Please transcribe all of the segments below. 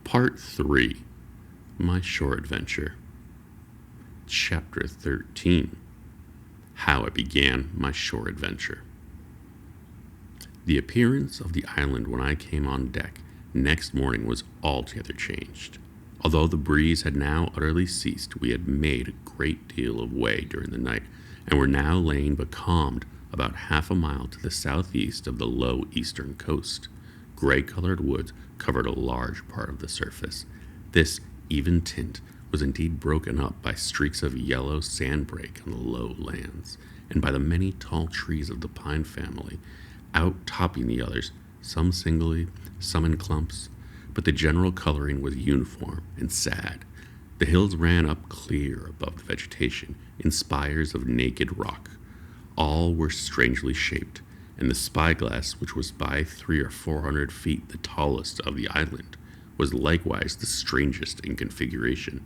Part 3, My Shore Adventure. Chapter 13, How I Began My Shore Adventure. The appearance of the island when I came on deck next morning was altogether changed. Although the breeze had now utterly ceased, we had made a great deal of way during the night, and were now laying becalmed about half a mile to the southeast of the low eastern coast. Gray-colored woods covered a large part of the surface. This even tint was indeed broken up by streaks of yellow sandbreak on the low lands, and by the many tall trees of the pine family, out-topping the others, some singly, some in clumps, but the general coloring was uniform and sad. The hills ran up clear above the vegetation in spires of naked rock. All were strangely shaped, and the spyglass, which was by 300 or 400 feet the tallest of the island, was likewise the strangest in configuration,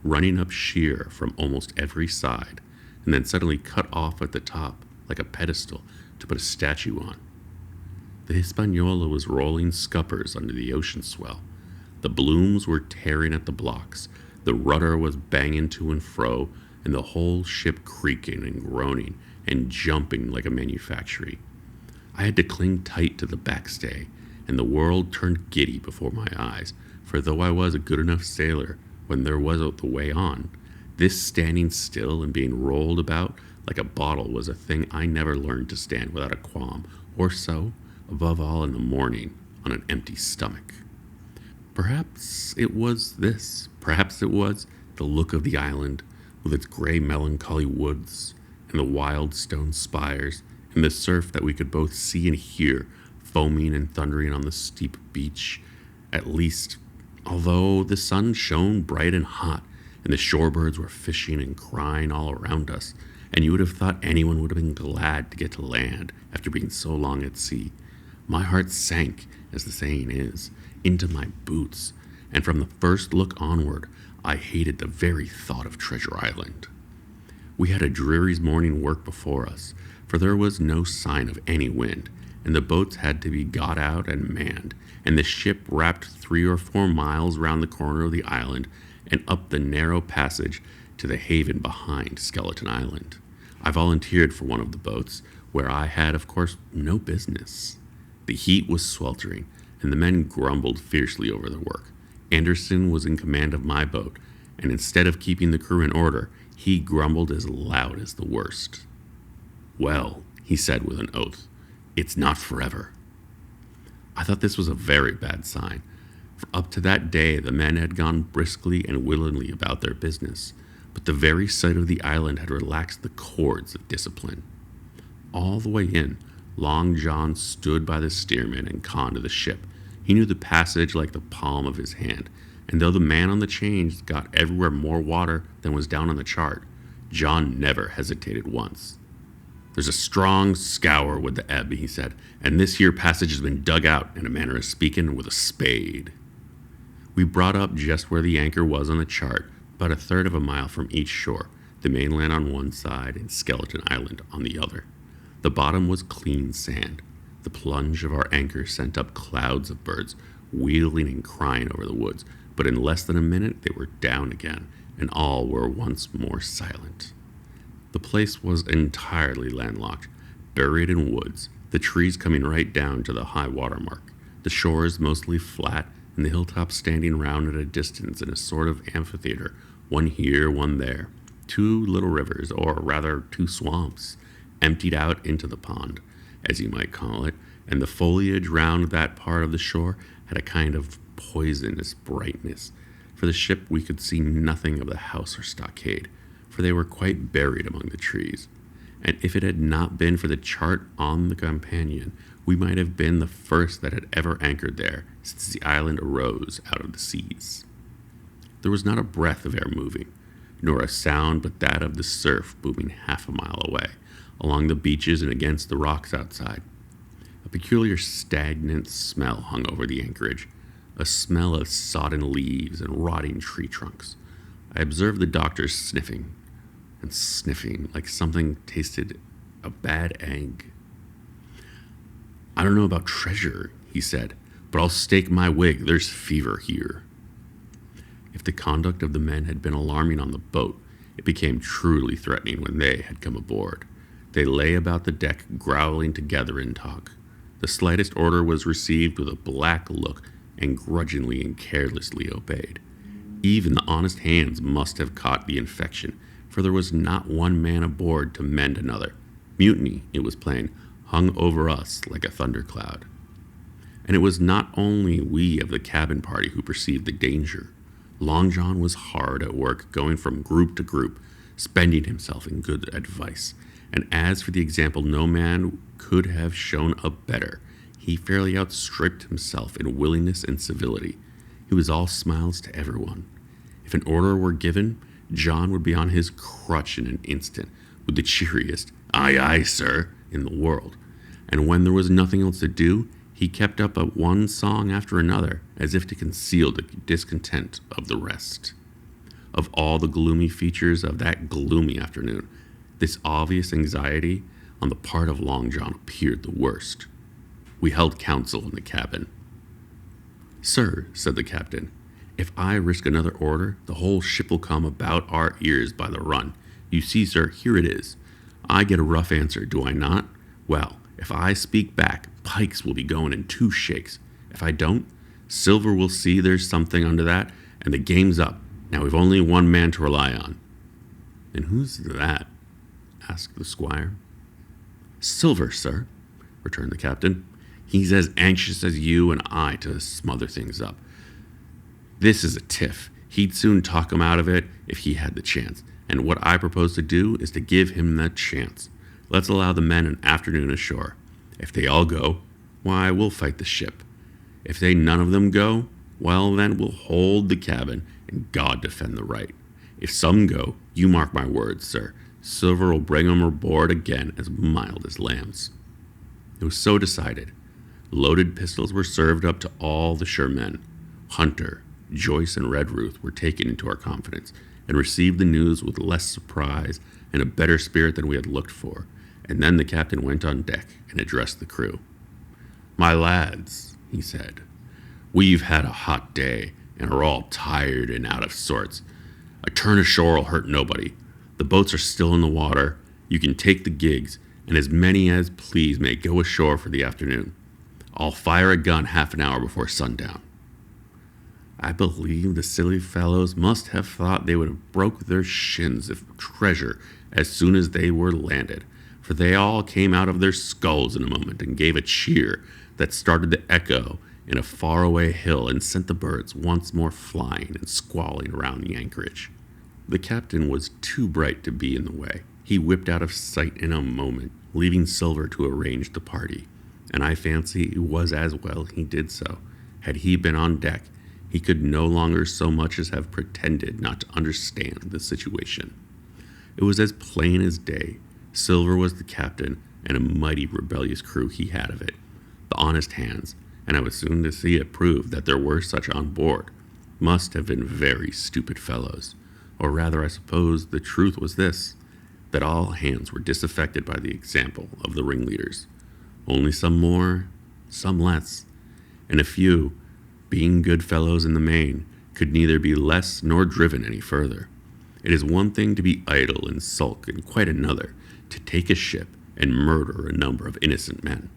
running up sheer from almost every side, and then suddenly cut off at the top like a pedestal to put a statue on. The Hispaniola was rolling scuppers under the ocean swell. The blooms were tearing at the blocks, the rudder was banging to and fro, and the whole ship creaking and groaning and jumping like a manufactory. I had to cling tight to the backstay, and the world turned giddy before my eyes, for though I was a good enough sailor when there was the way on, this standing still and being rolled about like a bottle was a thing I never learned to stand without a qualm, or so, above all in the morning, on an empty stomach. Perhaps it was this. Perhaps it was the look of the island, with its gray melancholy woods, and the wild stone spires, and the surf that we could both see and hear foaming and thundering on the steep beach. At least, although the sun shone bright and hot, and the shorebirds were fishing and crying all around us, and you would have thought anyone would have been glad to get to land after being so long at sea, my heart sank, as the saying is, into my boots, and from the first look onward, I hated the very thought of Treasure Island. We had a dreary morning work before us, for there was no sign of any wind, and the boats had to be got out and manned, and the ship wrapped 3 or 4 miles round the corner of the island and up the narrow passage to the haven behind Skeleton Island. I volunteered for one of the boats, where I had, of course, no business. The heat was sweltering, and the men grumbled fiercely over their work. Anderson was in command of my boat, and instead of keeping the crew in order, he grumbled as loud as the worst. "Well," he said with an oath, "it's not forever." I thought this was a very bad sign, for up to that day the men had gone briskly and willingly about their business, but the very sight of the island had relaxed the cords of discipline. All the way in, Long John stood by the steerman and conned of the ship. He knew the passage like the palm of his hand, and though the man on the chains got everywhere more water than was down on the chart, John never hesitated once. "There's a strong scour with the ebb," he said, "and this here passage has been dug out, in a manner of speaking, with a spade." We brought up just where the anchor was on the chart, about 1/3 of a mile from each shore, the mainland on one side and Skeleton Island on the other. The bottom was clean sand. The plunge of our anchor sent up clouds of birds, wheeling and crying over the woods, but in less than a minute they were down again, and all were once more silent. The place was entirely landlocked, buried in woods, the trees coming right down to the high water mark, the shores mostly flat, and the hilltops standing round at a distance in a sort of amphitheater, one here, one there. 2 little rivers, or rather 2 swamps, emptied out into the pond, as you might call it, and the foliage round that part of the shore had a kind of poisonous brightness. For the ship we could see nothing of the house or stockade, for they were quite buried among the trees, and if it had not been for the chart on the companion, we might have been the first that had ever anchored there since the island arose out of the seas. There was not a breath of air moving, nor a sound but that of the surf booming half a mile away, along the beaches and against the rocks outside. A peculiar stagnant smell hung over the anchorage, a smell of sodden leaves and rotting tree trunks. I observed the doctor sniffing and sniffing like something tasted a bad egg. "I don't know about treasure," he said, "but I'll stake my wig there's fever here." the conduct of the men had been alarming on the boat, it became truly threatening when they had come aboard. They lay about the deck, growling together in talk. The slightest order was received with a black look and grudgingly and carelessly obeyed. Even the honest hands must have caught the infection, for there was not one man aboard to mend another. Mutiny, it was plain, hung over us like a thundercloud. And it was not only we of the cabin party who perceived the danger. Long John was hard at work, going from group to group, spending himself in good advice. And as for the example, no man could have shown a better. He fairly outstripped himself in willingness and civility. He was all smiles to everyone. If an order were given, John would be on his crutch in an instant, with the cheeriest "Aye, aye, sir," in the world. And when there was nothing else to do, he kept up one song after another, as if to conceal the discontent of the rest. Of all the gloomy features of that gloomy afternoon, this obvious anxiety on the part of Long John appeared the worst. We held council in the cabin. "Sir," said the captain, "if I risk another order, the whole ship will come about our ears by the run. You see, sir, here it is. I get a rough answer, do I not? Well, if I speak back, Pikes will be going in 2 shakes. If I don't, Silver will see there's something under that, and the game's up. Now we've only one man to rely on." "And who's that?" asked the squire. "Silver, sir," returned the captain. "He's as anxious as you and I to smother things up. This is a tiff. He'd soon talk him out of it if he had the chance. And what I propose to do is to give him that chance. Let's allow the men an afternoon ashore. If they all go, why, we'll fight the ship. If they none of them go, well, then we'll hold the cabin, and God defend the right. If some go, you mark my words, sir, Silver will bring 'em aboard again as mild as lambs." It was so decided. Loaded pistols were served up to all the sure men. Hunter, Joyce, and Redruth were taken into our confidence, and received the news with less surprise and a better spirit than we had looked for. And then the captain went on deck and addressed the crew. "My lads," he said, "we've had a hot day and are all tired and out of sorts. A turn ashore will hurt nobody. The boats are still in the water. You can take the gigs, and as many as please may go ashore for the afternoon. I'll fire a gun half an hour before sundown." I believe the silly fellows must have thought they would have broke their shins of treasure as soon as they were landed, for they all came out of their skulls in a moment and gave a cheer that started the echo in a faraway hill and sent the birds once more flying and squalling around the anchorage. The captain was too bright to be in the way. He whipped out of sight in a moment, leaving Silver to arrange the party, and I fancy it was as well he did so. Had he been on deck, he could no longer so much as have pretended not to understand the situation. It was as plain as day. Silver was the captain, and a mighty rebellious crew he had of it. The honest hands, and I was soon to see it proved that there were such on board, must have been very stupid fellows. Or rather, I suppose the truth was this, that all hands were disaffected by the example of the ringleaders. Only some more, some less, and a few, being good fellows in the main, could neither be less nor driven any further. It is one thing to be idle and sulk, and quite another to take a ship and murder a number of innocent men.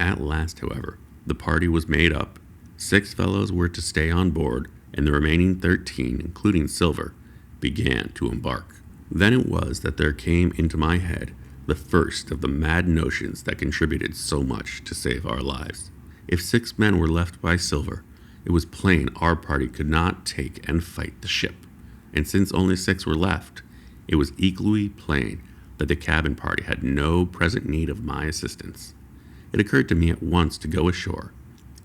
At last, however, the party was made up. 6 fellows were to stay on board, and the remaining 13, including Silver, began to embark. Then it was that there came into my head the first of the mad notions that contributed so much to save our lives. If 6 men were left by Silver, it was plain our party could not take and fight the ship. And since only 6 were left, it was equally plain that the cabin party had no present need of my assistance. It occurred to me at once to go ashore.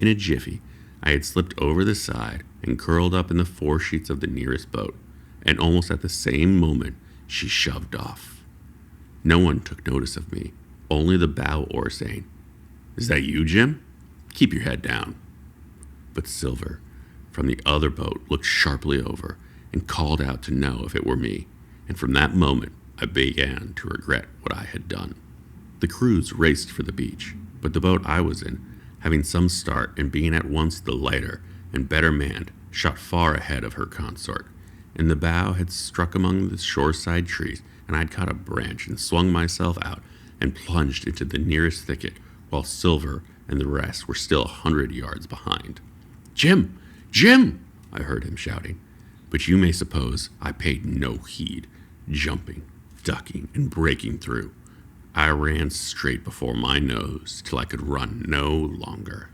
In a jiffy, I had slipped over the side and curled up in the foresheets of the nearest boat, and almost at the same moment she shoved off. No one took notice of me, only the bow oar saying, "Is that you, Jim? Keep your head down." But Silver, from the other boat, looked sharply over and called out to know if it were me, and from that moment I began to regret what I had done. The crews raced for the beach, but the boat I was in, having some start and being at once the lighter and better manned, shot far ahead of her consort, and the bow had struck among the shoreside trees, and I'd caught a branch and swung myself out and plunged into the nearest thicket, while Silver and the rest were still 100 yards behind. "Jim! Jim!" I heard him shouting, but you may suppose I paid no heed, jumping, ducking, and breaking through. I ran straight before my nose till I could run no longer.